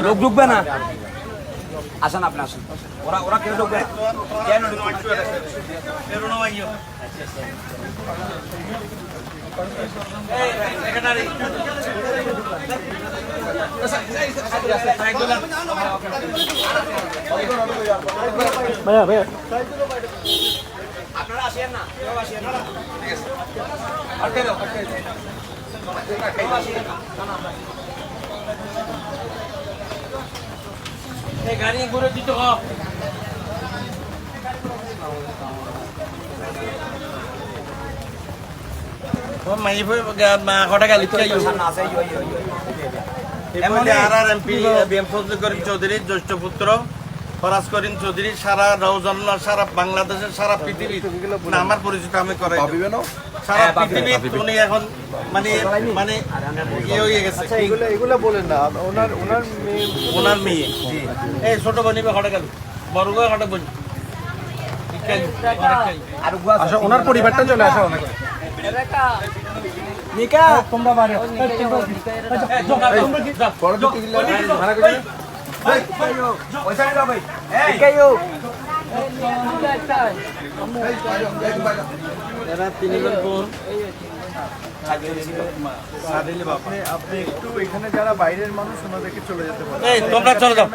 লোক ঢুকবে না। আসেন আপনি আসেন, ওরা কেউ ঢুকবে না। কেন আপনারা আসেন না, কেউ আসেন না, ঠিক আছে আটকে দাও, আটকে দাও, কেউ আসেন না। এই গাড়ি ঘুরে দিতে হোক। চৌধুরী জ্যেষ্ঠ পুত্র ফরাজ করিম চৌধুরী সারা রওজান্না সারা বাংলাদেশের সারা পৃথিবী আমার পরিচিত আমি করাই সারা পৃথিবী উনি এখন মানে মানে ইয়ে হয়ে গেছে। এগুলো বলেন না, ওনার মেয়ে এই ছোট বোন হটে গেল, বড় গো হটে বোন ওনার পরিবারটা চলে আসা অনেক নিকা তোমরা বাড়ি এরা তিনজন বোন। আপনি একটু এখানে যারা বাইরের মানুষ ওনাদেরকে চলে যেতে পারেন। এই তোমরা চলে যাও,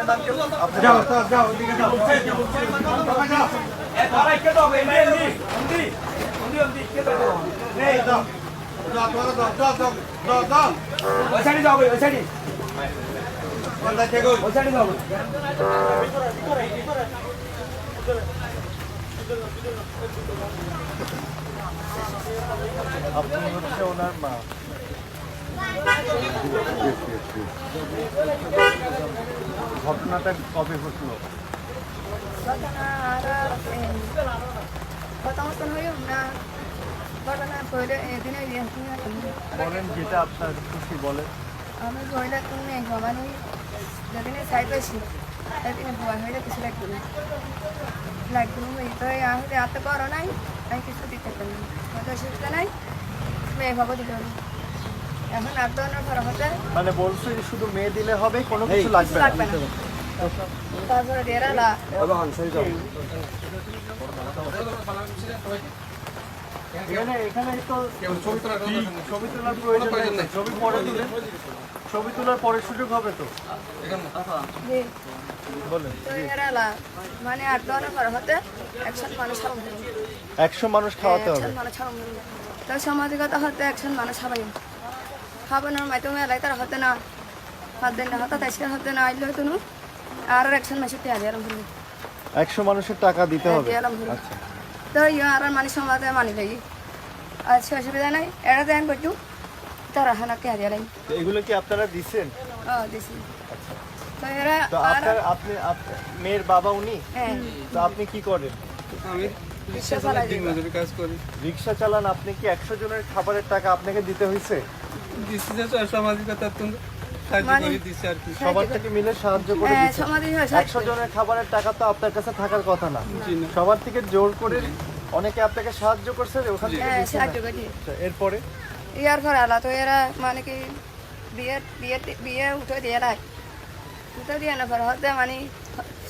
আপনি হচ্ছে ওনার মা। ঘটনাটা কবে ঘটলো? বলেন যেটা আপনার খুশি বলেন। আমি বইলে তুমি মানে যেদিন চাই পাইছি সেদিন বই হইলে কিছু লাগবে তো আসলে এত করো নাই আমি কিছু দিতে পারি হয়তো শিখতে নাই মেয়ে ভাবো দিতে হবে এখন আর তো ঘর হতে মানে বলছো যে শুধু মেয়ে দিলে হবে, কোনো কিছু লাগবে লাগবে না। তারপরে দেরালা এখানে তো ছবি তোলার প্রয়োজন নেই, ছবি পরে তুলে ছবি তোলার পরে সুযোগ হবে তো বলেন। তো দেরালা মানে আর তো ঘর হতে 100 মানুষ 100 মানুষ খাওয়াতে হবে। তো সামাজিকতা হতে 100 মানুষ খাবানোর মাধ্যমে এলাই তার হতে না হাত দিন হতে তাইসকে হতে না আইলে হতো না আর 100 মাসে তে আদি আরাম হলো 100 মানুষের টাকা দিতে হবে। আচ্ছা তো আর মানে সমাজে মানি লাগি আচ্ছা অসুবিধা নাই এটা দেন করছু তারা হানাকে আদি আলাই এগুলো কি আপনারা দিছেন? দিছি তো এরা তো আপনি মেয়ের বাবা উনি, হ্যাঁ তো আপনি কি করেন? আমি রিক্সা চালাই দিনমজুরি কাজ করি। রিক্সা চালান, আপনি কি 100 জনের খাবারের টাকা আপনাকে দিতে হয়েছে? দিচ্ছি যে সামাজিকতার তো সাহায্য মানে- করে দিচ্ছি আর কি। সবার থেকে মিলে সাহায্য করে দিচ্ছেন। সমাধি 100 জনের খাবারের টাকা তো আপনার কাছে থাকার কথা না, জি না। সবার থেকে জোর করে অনেকে আপনাকে সাহায্য করছে ওখান থেকে হ্যাঁ দিচ্ছেন। সাহায্য করি আচ্ছা, এরপরে ইয়ার ঘর আলা তো এরা মানে কি বিয়ে উঠে দিয়ে নাই উঠে দিয়ে না ঘর হতে মানে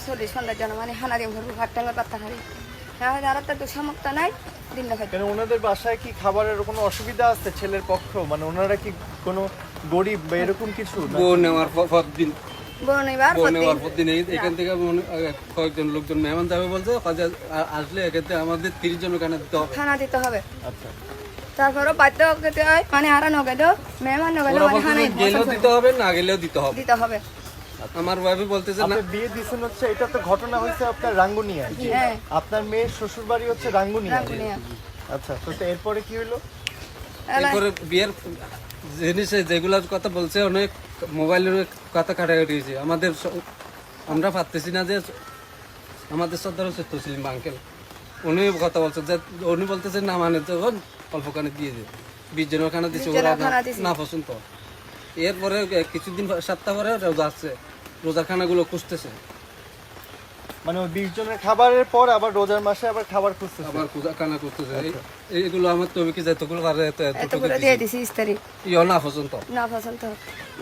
40-50 জন মানে হানা দিয়ে ঘর ভাত টাঙ্গার পাত্তা খাই হ্যাঁ আর তো দুঃসমক্ত নাই দিন দেখাই কেন ওনাদের বাসায় কি খাবারের কোনো অসুবিধা আছে? ছেলের পক্ষ মানে ওনারা কি কোনো গরিব বা এরকম কিছু না? বউ নেওয়ার পর দিন বোন এবার বউ নেওয়ার পর দিন এখান থেকে কয়েকজন লোকজন মেহমান যাবে বলছে, কাজে আসলে এক্ষেত্রে আমাদের 30 জন ওখানে দিতে হবে। খানা দিতে হবে আচ্ছা, তারপরে বাধ্য খেতে হয় মানে আর নগেদ মেহমান নগেদ ওরা মানে বলছে খানাই যে গেলেও দিতে হবে, না গেলেও দিতে হবে। দিতে হবে আমার ওয়াইফে বলতেছে না, আপনি বিয়ে দিছেন হচ্ছে এটা তো ঘটনা হয়েছে আপনার রাঙ্গুনিয়ায়। হ্যাঁ আপনার মেয়ের শ্বশুর বাড়ি হচ্ছে রাঙ্গুনিয়া। রাঙ্গুনিয়া আচ্ছা, তো এরপরে কি হলো? এরপরে বিয়ের জিনিসে যেগুলোর কথা বলছে অনেক মোবাইলের কথা কাটাকাটি হয়েছে। আমরা পারতেছি না যে আমাদের সর্দার হচ্ছে তসলিম আঙ্কেল, উনি কথা বলছে যে উনি বলতেছে না মানে তখন অল্পখানে দিয়ে দিই 20 জনের খানা দিচ্ছে, ওরা না পছন্দ। এরপরে কিছুদিন সপ্তাহ পরে রোজা আসছে, রোজার খানাগুলো খুঁজতেছে, মানে ওই 20 জনের খাবারের পর আবার রোজার মাসে আবার খাবার খুঁজতেছে। আবার কানা করতেছে এইগুলো আমার তবে কি যতগুলো পারে এত করে দিয়ে দিছি ইস্তারি ইও না পর্যন্ত না পছন্দ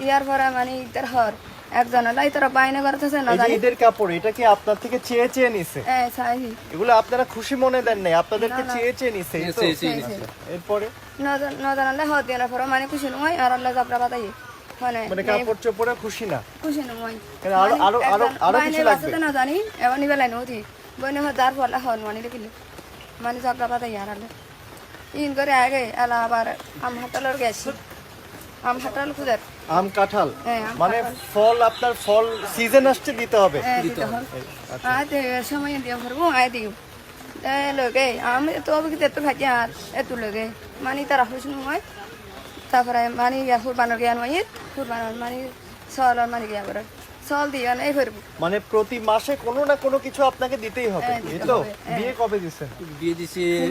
ইয়ার পরে মানে ইতার হর একজন লাই তোরা বাইনা করতেছে না এই যে জানি ঈদের কাপড় এটা কি আপনার থেকে চেয়ে চেয়ে নিছে? চাই এগুলো আপনারা খুশি মনে দেন নাই, আপনাদেরকে চেয়ে চেয়ে নিছে, এই তো? এরপরে না জানালে হদ দিয়ে না পরে মানে খুশি নয় আর আল্লাহ জাবরা বাতাই মানে কাপড় চোপড়ে খুশি না? খুশি নয় কেন আরো আরো আরো আরো কিছু লাগবে? না জানি এবার নিবে লাইন ওদি বনে হদার ফলে হন মানে দেখিলে মানে জাবরা বাতাই আর আল্লাহ ইন করে আগে আলা আবার আম হাতালের গেছি আম হাতাল খুদার আম কাঁঠাল হ্যাঁ, আম মানে ফল, আপনার ফল সিজন আসছে দিতে হবে। দিতে হবে আজ সময় দিয়ে ভরবো আয় দিও লগে আমি তো অভিজ্ঞতা তো ভাজি আর এত লগে মানে তারা খুশি নয় তারপরে মানে ফুরবানোর জ্ঞান হয় ফুরবানোর মানে সল মানে গিয়া করে সল দিয়ে এই ভরবো মানে প্রতি মাসে কোনো না কোনো কিছু আপনাকে দিতেই হবে, এই তো? বিয়ে কবে দিচ্ছেন? বিয়ে দিছি এই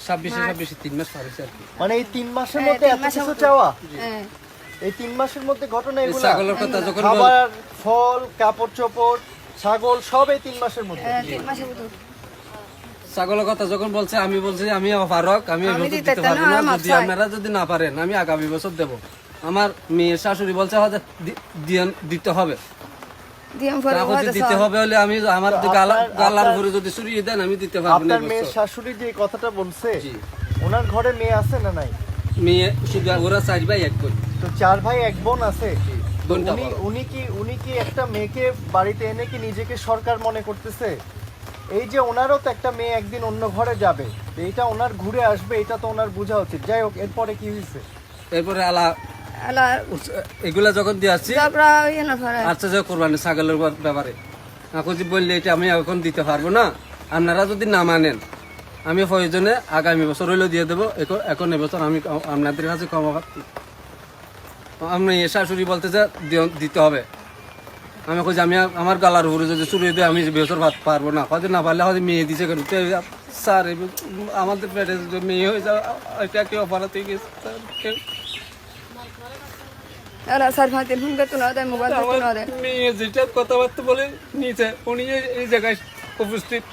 26 3 মাস পার হইছে আর কি। মানে এই 3 মাসের মধ্যে এত কিছু চাওয়া? হ্যাঁ এই 3 মাসের মধ্যে ঘটনা এগুলো? ছাগলের কথা যখন খাবার, ফল, কাপড় চোপড়, ছাগল সব এই 3 মাসের মধ্যে? 3 মাসের মতো ছাগলের কথা যখন বলছে আমি বলছি আমি অপারক, আমি এই বছর দিতে পারবো না, যদি আপনারা যদি না পারেন আমি আগামী বছর দেব। আমার মেয়ের শাশুড়ি বলছে হয়তো দিতে হবে, দিম ভরবো যদি দিতে হবে হলে আমি আমার গালার উপরে যদি চুরিয়ে দেন আমি দিতে পারবো না। আপনার মেয়ের শাশুড়ি যে এই কথাটা বলছে, ওনার ঘরে মেয়ে আছে না নাই? মেয়ে শুধু ওরা 4 ভাই 1 বোন। তো 4 ভাই 1 বোন আছে। বোনটা উনি কি একটা মেয়েকে বাড়িতে এনে কি নিজেকে সরকার মনে করতেছে? এই যে ওনারও তো একটা মেয়ে একদিন অন্য ঘরে যাবে, এইটা ওনার ঘুরে আসবে, এটা তো ওনার বোঝা উচিত। যাই হোক, এরপরে কি হয়েছে? এরপরে আলা এগুলা যখন দিয়ে আসছি জাবরা ইয়ে না পরে আচ্ছা যে কোরবানি ছাগলের ব্যাপারে এখন যে বললে এটা আমি এখন দিতে পারবো না, আপনারা যদি না মানেন আমি প্রয়োজনে আগামী বছর হইলেও দিয়ে দেবো, এখন এবছর আমি আপনাদের কাছে ক্ষমা প্রার্থী। আমি শাশুড়ি বলতে যে দিতে হবে, আমি কই আমি আমার গালার উপরে যদি চুরি দিয়ে আমি বছর ভাত পারবো না, হয়তো না পারলে হয়তো মেয়ে দিছে কেন স্যার আমাদের পেটে যদি মেয়ে হয়ে যাও এটা কেউ অপরাধ হয়ে গেছে স্যার। আলা স্যার ফাতে ফোন করতে না দেয় মোবাইল করতে না দেয় মেয়ে যেটা কথাবার্তা বলে নিচে উনি এই জায়গায় উপস্থিত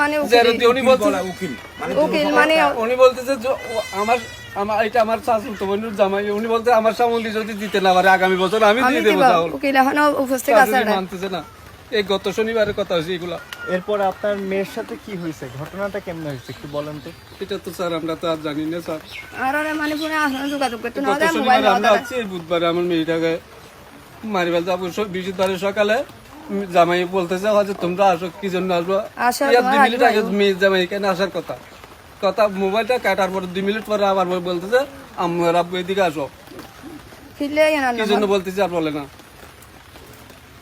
মানে উনি বলছে উকিল মানে উনি বলতেছে আমার এটা আমার শাশুড়ি বোনের জামাই, উনি বলতে আমার সম্বন্ধে যদি দিতে না পারে আগামী বছর আমি দিয়ে দেবো। তাহলে উকিল এখনো উপস্থিত আছে শাশুড়ি মানতেছে না, এই গত শনিবারের কথা হয়েছে এগুলা। এরপর আপনার মেয়ের সাথে কি হয়েছে, ঘটনাটা কেমন হয়েছে একটু বলেন তো? এটা তো স্যার আমরা তো আর জানি না স্যার। আর মানে ফোনে আসলে যোগাযোগ করতে না গত দেয় মোবাইল শনিবার আমরা আছি, এই বুধবারে আমার মেয়েটাকে মারি ফেলতে অবশ্য বৃহস্পতিবারে সকালে জামাই বলতেছে হয়তো তোমরা আসো, কি জন্য আসবো, 2 মিনিট আগে মেয়ে জামাই এখানে আসার কথা মোবাইলটা কাটার পর 2 মিনিট পরে আবার বলতেছে আমার আব্বু এদিকে আসো, ফিরলে কি জন্য বলতেছে আর বলে না,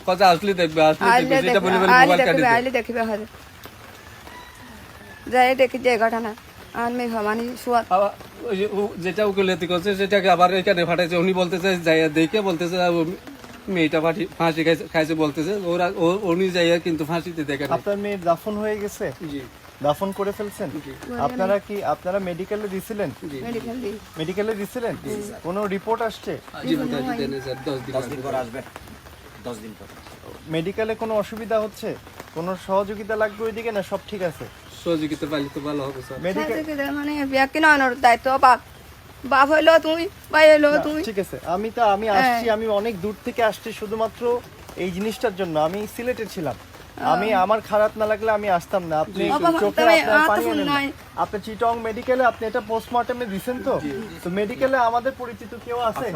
কথা আসলে দেখবে যেটা বলে মোবাইল কাটিয়ে আইলে দেখবে হয় যাই দেখি যে ঘটনা আর মেয়ে ভবানী সুয়াদ আবার ওই যে যেটা উকিলাতি করছে সেটাকে আবার এখানে ফাটাইছে, উনি বলতেছে যাই দেখে বলতেছে মেয়েটা ফাঁসি খাইছে বলতেছে, উনি যাইয়া কিন্তু ফাঁসিতে দেখে নাই। আপনার মেয়ের দাফন হয়ে গেছে? জি দাফন করে ফেলছেন? আপনারা মেডিকেলে দিছিলেন? মেডিকেল দি মেডিকেলে দিছিলেন? কোনো রিপোর্ট আসছে? জি দেনে স্যার 10 দিন পর আসবে 10 দিন পর। মেডিকেলে কোনো অসুবিধা হচ্ছে? কোনো সহযোগিতা লাগবে ওইদিকে, না সব ঠিক আছে? সহযোগিতা পাইলে তো ভালো হবে স্যার। মেডিকেল মানে ব্যক্তি নয় দায়িত্ব বাপ হইলো তুমি ভাই হইলো তুমি ঠিক আছে। আমি আসছি, আমি অনেক দূর থেকে আসছি শুধুমাত্র এই জিনিসটার জন্য। আমি সিলেটে ছিলাম, আমি আমার খারাপ না লাগলে আমি আসতাম না। আপনি চোখে আপনার পানি আনেন না। আপনি চিটং মেডিকেলে আপনি এটা পোস্টমর্টমে দিবেন তো? তো মেডিকেলে আমাদের পরিচিত কেউ আছে,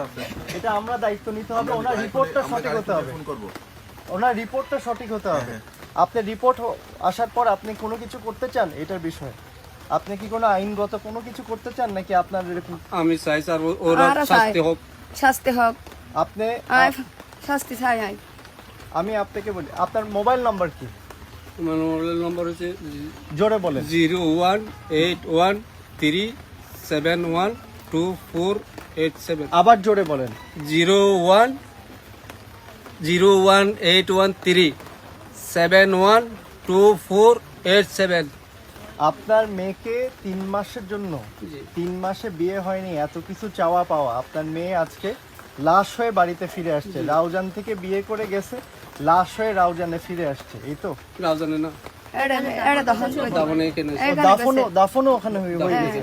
এটা আমরা দায়িত্ব নিতে হবে। ওনার রিপোর্টটা সঠিক হতে হবে, ওনার রিপোর্টটা সঠিক হতে হবে। আপনার রিপোর্ট আসার পর আপনি কোনো কিছু করতে চান এটার বিষয়ে? আপনি কি কোনো আইনগত কোনো কিছু করতে চান নাকি আপনার এরকম? আমি চাই স্যার ওরা শাস্তি হোক আপনি শাস্তি চাই আমি আপনাকে বলি, আপনার মোবাইল নাম্বার কি? আমার মোবাইল নম্বর হচ্ছে জোরে বলেন। 01813712487। আবার জোরে বলেন। 01813712487। আপনার মেয়েকে 3 মাসের জন্য, 3 মাসে বিয়ে হয়নি, এত কিছু চাওয়া পাওয়া, আপনার মেয়ে আজকে লাশ হয়ে বাড়িতে ফিরে আসছে। রাউজান থেকে বিয়ে করে গেছে, লাশ হয়ে রাউজানে ফিরে আসছে, এই তো? রাও জানে না এটা দহন করে দাও। দাবনে এখানে দাফনও ওখানে হয়ে গেছে।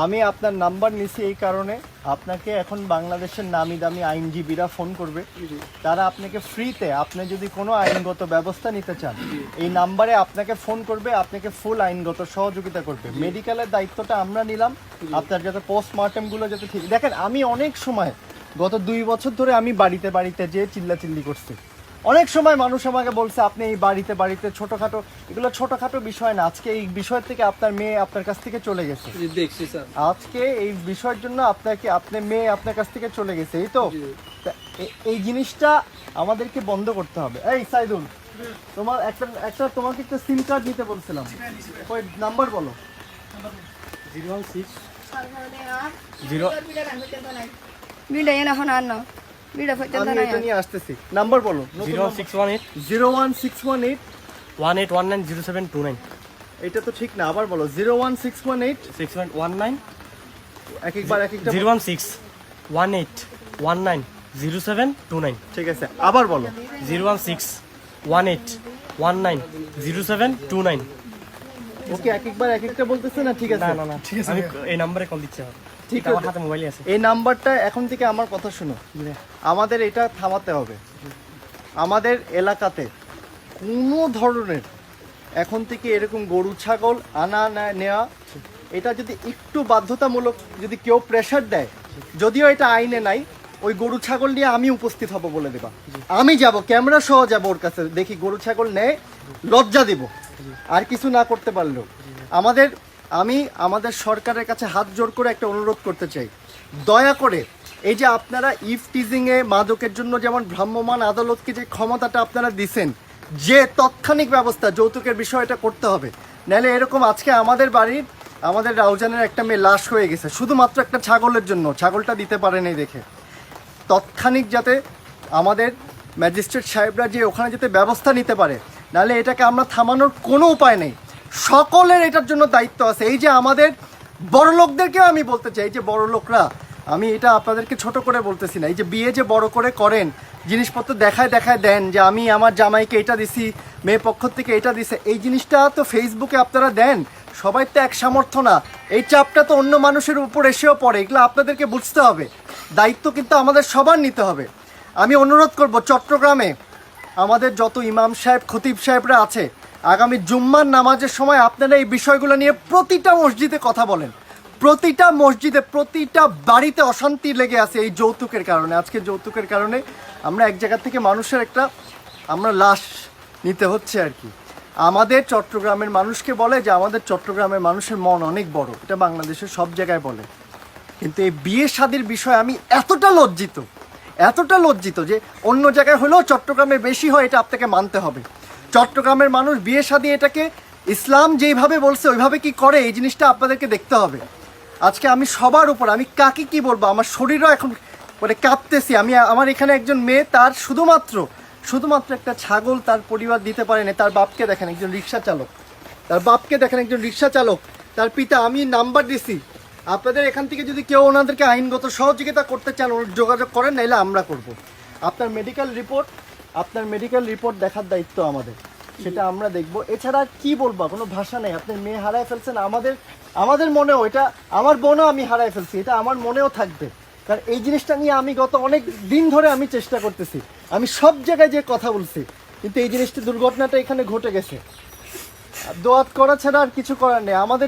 আমি আপনার নাম্বার নিছি এই কারণে, আপনাকে এখন বাংলাদেশের নামি দামি আইনজীবীরা ফোন করবে, তারা আপনাকে ফ্রিতে, আপনি যদি কোনো আইনগত ব্যবস্থা নিতে চান এই নাম্বারে আপনাকে ফোন করবে, আপনাকে ফুল আইনগত সহযোগিতা করবে। মেডিকেলের দায়িত্বটা আমরা নিলাম, আপনার যাতে পোস্টমর্টেমগুলো যাতে ঠিক। দেখেন আমি অনেক সময় গত 2 বছর ধরে আমি বাড়িতে বাড়িতে যেয়ে চিল্লাচিল্লি করছি, অনেক সময় মানুষ আমাকে বলছে আপনি এই বাড়িতে ছোটখাটো, এগুলো ছোটখাটো বিষয় না। আজকে এই বিষয় থেকে আপনার মেয়ে আপনার কাছ থেকে চলে গেছে, দেখছি স্যার। আজকে এই বিষয়ের জন্য আপনার মেয়ে আপনার কাছ থেকে চলে গেছে, এই তো? তা এই জিনিসটা আমাদেরকে বন্ধ করতে হবে। এই সাইদুল, তোমার তোমাকে একটা সিম কার্ড নিতে বলছিলাম, ওই নাম্বার বলো। বিলে এখন আর না, বিলে পর্যন্ত আমি নাই। এটা নিয়ে আসতেছি, নাম্বার বলো। 01618 01618 18190729 এটা তো ঠিক না, আবার বলো। 01618 6119 একবার এক একটা 01618190729 ঠিক আছে, আবার বলো। 01618190729 ওকে, একবার এক একটা বলতেছে না, ঠিক আছে? না আমি এই নম্বরে কল দিচ্ছি। ঠিক আমার আছে, হাতে মোবাইল আছে। এই নাম্বারটা এখন থেকে আমার কথা শুনো, আমাদের এটা থামাতে হবে। আমাদের এলাকাতে কোনো ধরনের এখন থেকে এরকম গরু ছাগল আনা নেওয়া, এটা যদি একটু বাধ্যতামূলক, যদি কেউ প্রেশার দেয়, যদিও এটা আইনে নাই, ওই গরু ছাগল নিয়ে আমি উপস্থিত হব বলে দেবা, আমি যাব ক্যামেরা সহ যাব ওর কাছে, দেখি গরু ছাগল নেয়, লজ্জা দিব। আর কিছু না করতে পারলেও আমি আমাদের সরকারের কাছে হাত জোড় করে একটা অনুরোধ করতে চাই, দয়া করে এই যে আপনারা ইফটিজিংয়ে মাদকের জন্য যেমন ভ্রাম্যমাণ আদালতকে যে ক্ষমতাটা আপনারা দিছেন, যে তাৎক্ষণিক ব্যবস্থা যৌতুকের বিষয়টা করতে হবে, নাহলে এরকম আজকে আমাদের রাউজানের একটা মেয়ে লাশ হয়ে গেছে শুধুমাত্র একটা ছাগলের জন্য, ছাগলটা দিতে পারেনি দেখে। তাৎক্ষণিক যাতে আমাদের ম্যাজিস্ট্রেট সাহেবরা যে ওখানে যাতে ব্যবস্থা নিতে পারে, নাহলে এটাকে আমরা থামানোর কোনো উপায় নেই। সকলের এটার জন্য দায়িত্ব আছে। এই যে আমাদের বড় লোকদেরকেও আমি বলতে চাই, যে বড় লোকরা, আমি এটা আপনাদেরকে ছোট করে বলতেছি না, এই যে বিয়ে যে বড় করে করেন, জিনিসপত্র দেখায় দেন যে আমি আমার জামাইকে এটা দিছি, মেয়ে পক্ষ থেকে এটা দিছে, এই জিনিসটা তো ফেসবুকে আপনারা দেন, সবাই তো এক সামর্থ্য না, এই চাপটা তো অন্য মানুষের উপর এসেও পড়ে, এগুলো আপনাদেরকে বুঝতে হবে, দায়িত্ব কিন্তু আমাদের সবার নিতে হবে। আমি অনুরোধ করব, চট্টগ্রামে আমাদের যত ইমাম সাহেব খতিব সাহেবরা আছে, আগামী জুম্মার নামাজের সময় আপনারা এই বিষয়গুলো নিয়ে প্রতিটা মসজিদে কথা বলেন। প্রতিটা মসজিদে, প্রতিটা বাড়িতে অশান্তি লেগে আছে এই যৌতুকের কারণে। আজকে যৌতুকের কারণে আমরা এক জায়গা থেকে মানুষের আমরা লাশ নিতে হচ্ছে আর কি। আমাদের চট্টগ্রামের মানুষকে বলে যে আমাদের চট্টগ্রামের মানুষের মন অনেক বড়, এটা বাংলাদেশের সব জায়গায় বলে, কিন্তু এই বিয়ে শাদির বিষয়ে আমি এতটা লজ্জিত যে অন্য জায়গায় হলেও চট্টগ্রামে বেশি হয়, এটা আপনাকে মানতে হবে। চট্টগ্রামের মানুষ বিয়ে শাদী এটাকে ইসলাম যেইভাবে বলছে ওইভাবে কি করে, এই জিনিসটা আপনাদেরকে দেখতে হবে। আজকে আমি সবার উপর, আমি কাকে কি বলবো, আমার শরীরও এখন মানে কাঁপতেছি। আমার এখানে একজন মেয়ে, তার শুধুমাত্র একটা ছাগল তার পরিবার দিতে পারেনি। তার বাপকে দেখেন একজন রিক্সা চালক, তার পিতা। আমি নাম্বার দিছি, আপনাদের এখান থেকে যদি কেউ ওনাদেরকে আইনগত সহযোগিতা করতে চান যোগাযোগ করেন, নাইলে আমরা করব। আপনার মেডিকেল রিপোর্ট দেখার দায়িত্ব আমাদের, সেটা আমরা দেখব। এছাড়া কি বলবো, কোনো ভাষা নেই। আপনার মেয়ে হারায় ফেলছেন, আমাদের মনেও, এটা আমার বোনও আমি হারায় ফেলছি, এটা আমার মনেও থাকবে। কারণ এই জিনিসটা নিয়ে আমি গত অনেক দিন ধরে আমি চেষ্টা করতেছি, আমি সব জায়গায় যে কথা বলছি, কিন্তু এই জিনিসটা, দুর্ঘটনাটা এখানে ঘটে গেছে। দোয়াত করা ছাড়া আর কিছু করার নেই আমাদের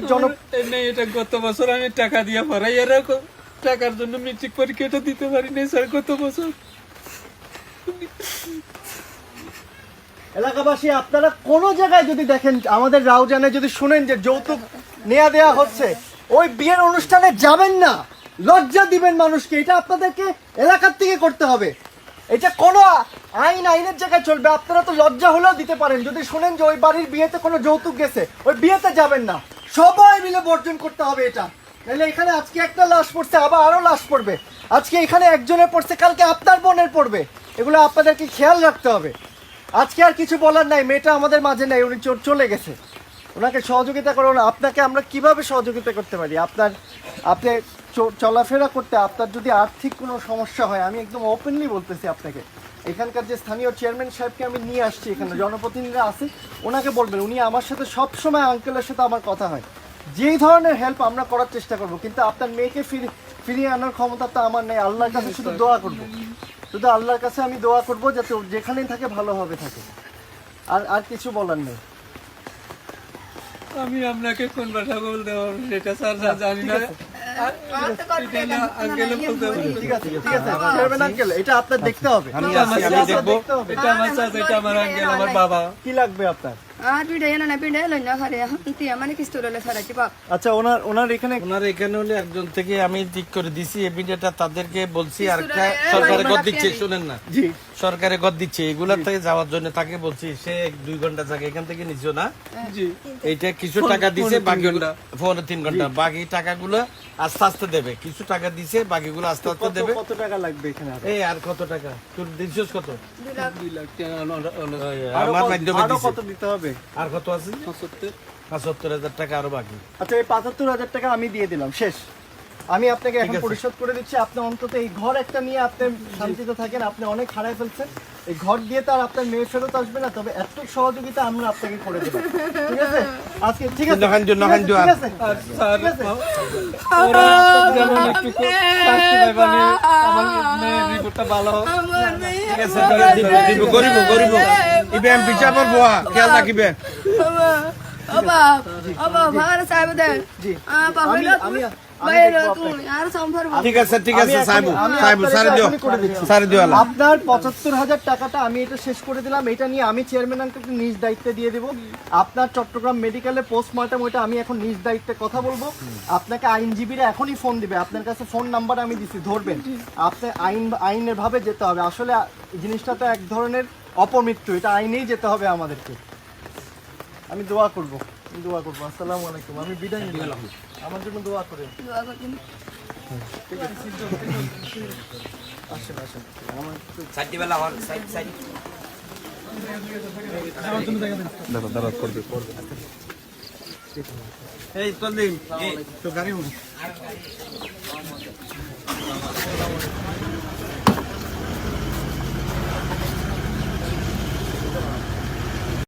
এটা গত বছর আমি টাকা দিয়ে পড়াই, এরকম টাকার জন্য মেট্রিক পরীক্ষাটা দিতে পারি নাই স্যার গত বছর। এলাকাবাসী, আপনারা কোনো জায়গায় যদি দেখেন, আমাদের রাউজানে যদি শুনেন যে যৌতুক নেওয়া দেওয়া হচ্ছে, ওই বিয়ের অনুষ্ঠানে যাবেন না, লজ্জা দিবেন মানুষকে। এটা আপনাদেরকে এলাকার থেকে করতে হবে। এটা কোনো আইনের জায়গায় চলবে। আপনারা তো লজ্জা হলেও দিতে পারেন, যদি শুনেন যে ওই বাড়ির বিয়েতে কোনো যৌতুক গেছে, ওই বিয়েতে যাবেন না। সবাই মিলে বর্জন করতে হবে এটা, নাহলে এখানে আজকে একটা লাশ পড়ছে, আবার আরো লাশ পড়বে। আজকে এখানে একজনের পড়ছে, কালকে আপনার বোনের পড়বে। এগুলো আপনাদেরকে খেয়াল রাখতে হবে। আজকে আর কিছু বলার নাই, মেয়েটা আমাদের মাঝে নাই, উনি চলে গেছে। ওনাকে সহযোগিতা করুন। আপনাকে আমরা কিভাবে সহযোগিতা করতে পারি? আপনি চলাফেরা করতে আপনার যদি আর্থিক কোনো সমস্যা হয়, আমি একদম ওপেনলি বলতেছি আপনাকে, এখানকার যে স্থানীয় চেয়ারম্যান সাহেবকে আমি নিয়ে আসছি, এখানে জনপ্রতিনিধিরা আছে, ওনাকে বলবেন, উনি আমার সাথে সব সময় আঙ্কেলের সাথে আমার কথা হয়, যেই ধরনের হেল্প আমরা করার চেষ্টা করব, কিন্তু আপনার মেয়েকে ফিরিয়ে আনার ক্ষমতা তো আমার নেই। আল্লাহর কাছে শুধু দোয়া করব, শুধু আল্লাহর কাছে আমি দোয়া করব যাতে ও যেখানেই থাকে ভালোভাবে থাকে, আর কিছু বলার নেই। আমি আপনাকে কোন ভাষা বলতে পারবো সেটা স্যার জানি না। আঙ্কেলে বলতে পারবো। ঠিক আছে চেয়ারম্যান আঙ্কেল, এটা আপনার দেখতে হবে, আমি দেখবো। এটা আমার চাচা, এটা আমার আঙ্কেল, আমার বাবা। কি লাগবে আপনার? আর পিঠে না পিঠে লইন না খারে তিয়া মানে কিস্ত ললে সারাইছি বাপ। আচ্ছা ওনার এখানে ওনার এখানে হলে একজন থেকে আমি ঠিক করে দিছি, এবিডিটা তাদেরকে বলছি, আর একটা সরকারে গদ দিচ্ছে, শুনেন না, জি সরকারে গদ দিচ্ছে, এগুলা থেকে যাওয়ার জন্য তাকে বলছি, সে 2 ঘন্টা জায়গা এখান থেকে নিছো না, জি এইটা কিছু টাকা দিছে, বাকি 3 ঘন্টা, বাকি টাকাগুলো আস্তে আস্তে দেবে, কিছু টাকা দিছে, বাকিগুলো আস্তে আস্তে দেবে। কত টাকা লাগবে এখানে? এই আর কত টাকা তোর দিছিস? কত? 2 লাখ টাকা আমার মাধ্যমে আরো দিছে। কত দিতে হবে? আর কত আছে? 75,000 টাকা আরো বাকি। আচ্ছা এই 75,000 টাকা আমি দিয়ে দিলাম, শেষ। আমি আপনাকে এখন পরিশোধ করে দিচ্ছি। আপনি অন্তত এই ঘর একটা নিয়ে আপনি শান্তিতে থাকেন। আপনি অনেক হারাই ফেলছেন, এই ঘর দিয়ে তো আর আপনার মেয়ে ফেরত আসবে না, তবে এত সহযোগিতা আমরা আপনাকে করে দেবো, ঠিক আছে? আজকে ঠিক আছে, নখান ঠিক আছে, ঠিক আছে। স্যার ওরা যেমন একটু শাস্তি পায়, মানে আমার মেয়ের রিপোর্টটা ভালো হোক। ঠিক আছে, দিব গরিব ইবেম বিচার বোয়া খেয়াল রাখিবে। ভালো সাহেব দেন পাহরিলা তুমি বাইরে তুমি আর সম্ভব ঠিক আছে আমি সারি দিও, সারি দিও আল্লাহ। আপনার 75,000 টাকাটা আমি এটা শেষ করে দিলাম। এটা নিয়ে আমি চেয়ারম্যান আঙ্কেলকে নিজ দায়িত্বে দিয়ে দেবো। আপনার চট্টগ্রাম মেডিকেলে পোস্টমর্টম, ওইটা আমি এখন নিজ দায়িত্বে কথা বলবো। আপনাকে আইনজীবীরা এখনই ফোন দিবে, আপনার কাছে ফোন নাম্বার আমি দিছি, ধরবেন। আপনি আইনের ভাবে যেতে হবে। আসলে জিনিসটা তো এক ধরনের অপমৃত্যু, এটা আইনেই যেতে হবে আমাদেরকে। আমি দোয়া করবো। আসসালামু আলাইকুম। আমি বিদায় নিলাম, আমার জন্য দোয়া করেন। দোয়া করবেন। আসেন আমার সাইডবেলা হন সাইড এই চল দিন তো গাড়ি